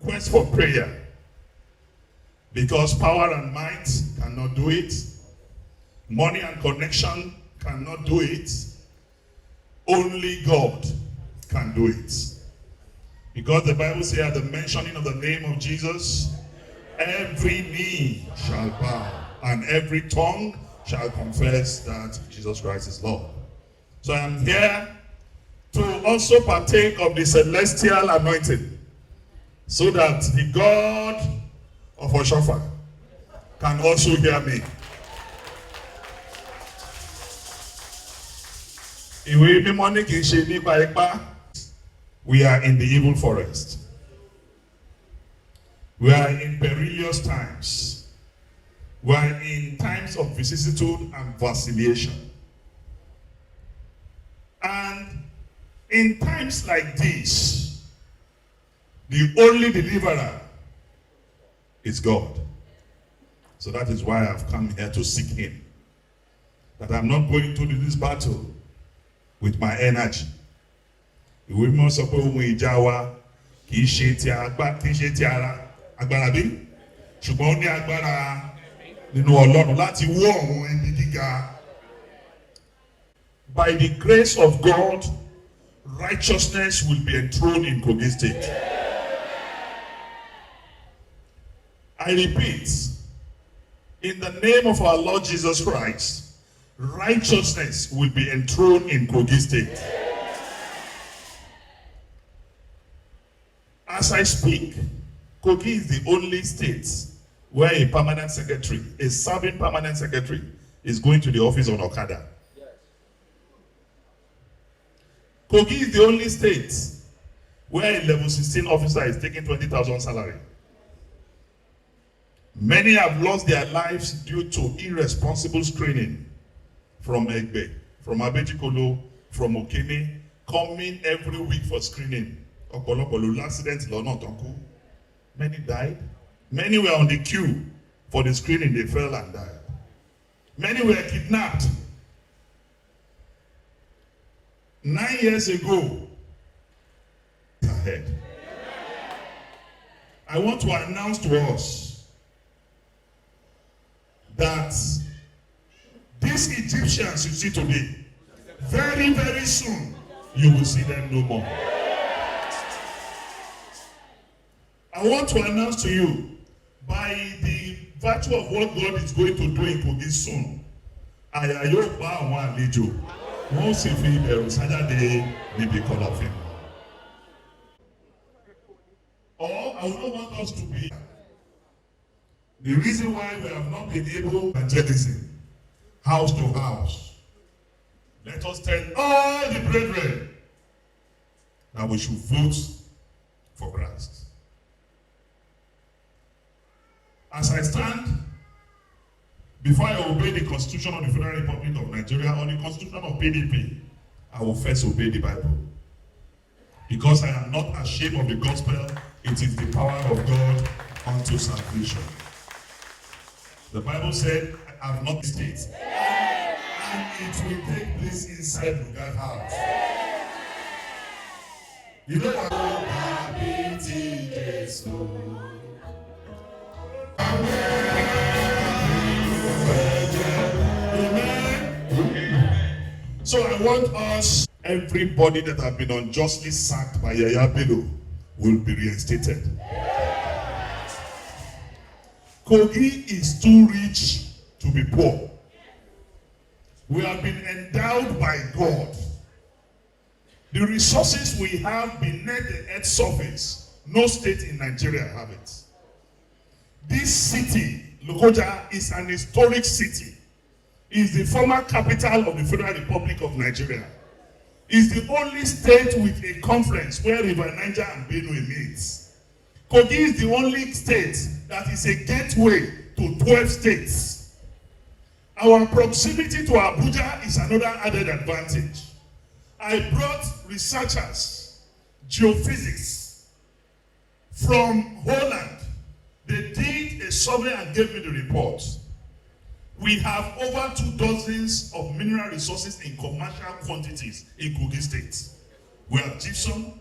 Request for prayer, because power and might cannot do it, money and connection cannot do it, only God can do it. Because the Bible says at the mentioning of the name of Jesus, every knee shall bow and every tongue shall confess that Jesus Christ is Lord. So I am here to also partake of the celestial anointing, so that the God of Oshofa can also hear me. We are in the evil forest. We are in perilous times. We are in times of vicissitude and vacillation. And in times like this, the only deliverer is God. So that is why I've come here to seek him. That I'm not going to do this battle with my energy. Ìwé mímọ́ sọ pé ohun ìjà wa kì í ṣe ti ara agbára bí, ṣùgbọ́n ó ní agbára nínú Ọlọ́run láti wó àwọn ẹni gíga. By the grace of God, righteousness will be enthroned in Kogi State. I repeat, in the name of our Lord Jesus Christ, righteousness will be enthroned in Kogi State. As I speak, Kogi is the only state where a permanent secretary, a serving permanent secretary, is going to the office on Okada. Yes. Kogi is the only state where a level 16 officer is taking 20,000 salary. Many have lost their lives due to irresponsible screening from Egbe, from Abejikolo, from Okene, coming every week for screening. Accidents, many died. Many were on the queue for the screening, they fell and died. Many were kidnapped. 9 years ago, ahead. I want to announce to us that these Egyptians you see today, very, very soon, you will see them no more. I want to announce to you, by the virtue of what God is going to do in Kogi soon, won't see because of him. Or I would not want us to be. The reason why we have not been able to evangelism, house to house. Let us tell all the brethren that we should vote for Christ. As I stand, before I obey the Constitution of the Federal Republic of Nigeria or the Constitution of PDP, I will first obey the Bible. Because I am not ashamed of the gospel, it is the power of God unto salvation. The Bible said, I have not state. And it will take place inside that house. You know what? So I want us, everybody that have been unjustly sacked by Yaya Bello will be reinstated. Kogi is too rich to be poor. We have been endowed by God. The resources we have beneath the earth's surface, no state in Nigeria have it. This city, Lokoja, is an historic city. It's the former capital of the Federal Republic of Nigeria. It's the only state with a conference where River Niger and Benue meets. Kogi is the only state that is a gateway to 12 states. Our proximity to Abuja is another added advantage. I brought researchers, geophysics, from Holland. They did a survey and gave me the report. We have over 24 of mineral resources in commercial quantities in Kogi State. We have gypsum,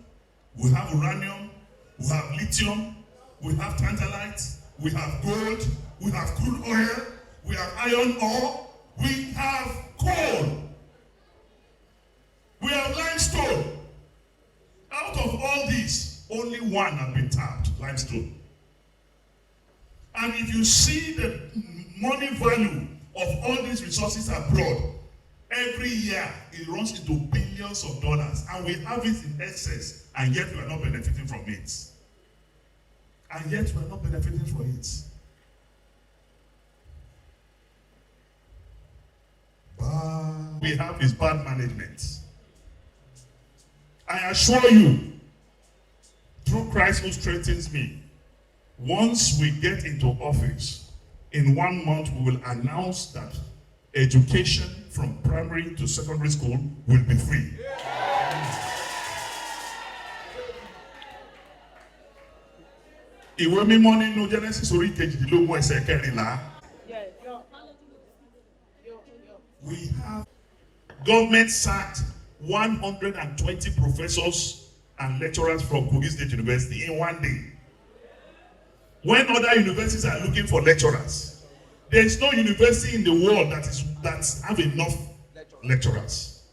we have uranium, we have lithium, we have tantalite, we have gold, we have crude oil, we have iron ore, we have coal, we have limestone. Out of all these, only one has been tapped, limestone. And if you see the money value of all these resources abroad, every year it runs into billions of dollars, and we have it in excess, and yet we are not benefiting from it. And yet we are not benefiting from it. But we have is bad management. I assure you, through Christ who strengthens me, once we get into office, in 1 month we will announce that education from primary to secondary school will be free. Ìwé mímọ́ nínú Genesis orí kejìdínlógún ẹsẹ̀ kẹrìnlá. We have government sacked 120 professors and lecturers from Kogi State University in 1 day. When other universities are looking for lecturers, there is no university in the world that have enough lecturers.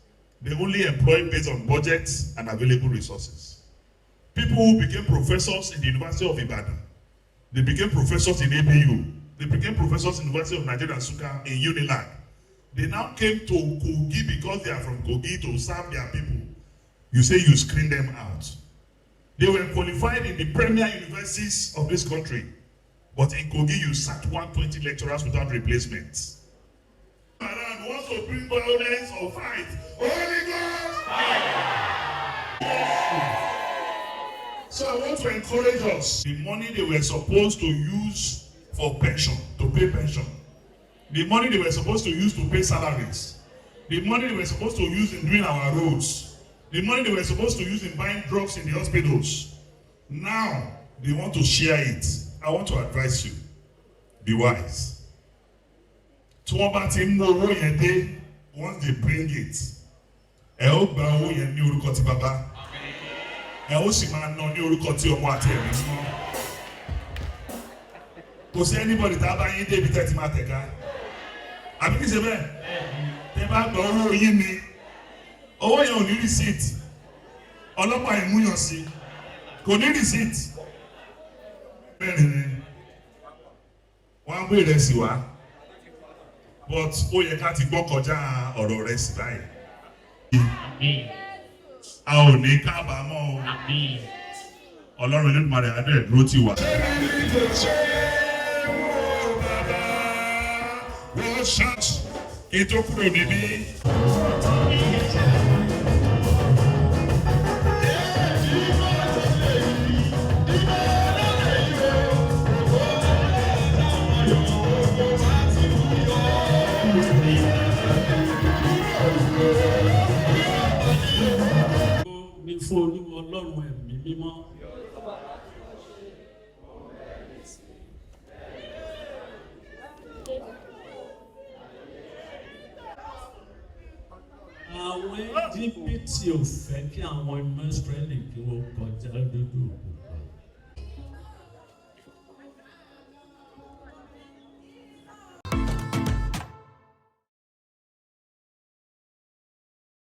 They only employ based on budgets and available resources. People who became professors in the University of Ibadan, they became professors in APU, they became professors in the University of Nigeria Nsukka in Unilag. They now came to Kogi because they are from Kogi to serve their people. You say you screen them out. They were qualified in the premier universities of this country. But in Kogi, you sacked 120 lecturers without replacements. Around wants to bring violence or fight. Holy Ghost! So I want to encourage us. The money they were supposed to use for pension, to pay pension. The money they were supposed to use to pay salaries. The money they were supposed to use in doing our roads. The money they were supposed to use in buying drugs in the hospitals. Now, they want to share it. I want to advise you. Be wise. Once they bring it, kò sí anybody tá a bá yín débi tẹ́tí máa tẹ̀ka. Àbí kìí ṣe bẹ́ẹ̀? Tẹ́ bá gba owó yín ni, owó yẹn ò ní receipt. Ọlọ́pàá ìmúyàn sí, kò ní receipt. Bẹ́ẹ̀ni ni, wọ́n á gbé ìrẹsì wá. But ó yẹ ká ti gbọ́ kọjá ọ̀rọ̀ rẹ̀ sí báyìí. A ò ní kábàámọ̀ o. Ọlọ́run Olódùmarè á dẹ̀ dúró tì wá. Wọ́n ṣáàtì kí tó kúrò níbí. fún Olúwa Ọlọ́run ẹ̀mí mímọ́. Àwọn Íjíbítì ò fẹ́ kí àwọn ọmọ Ísírẹ́lì kí wọ́n kọjá lójú òkun.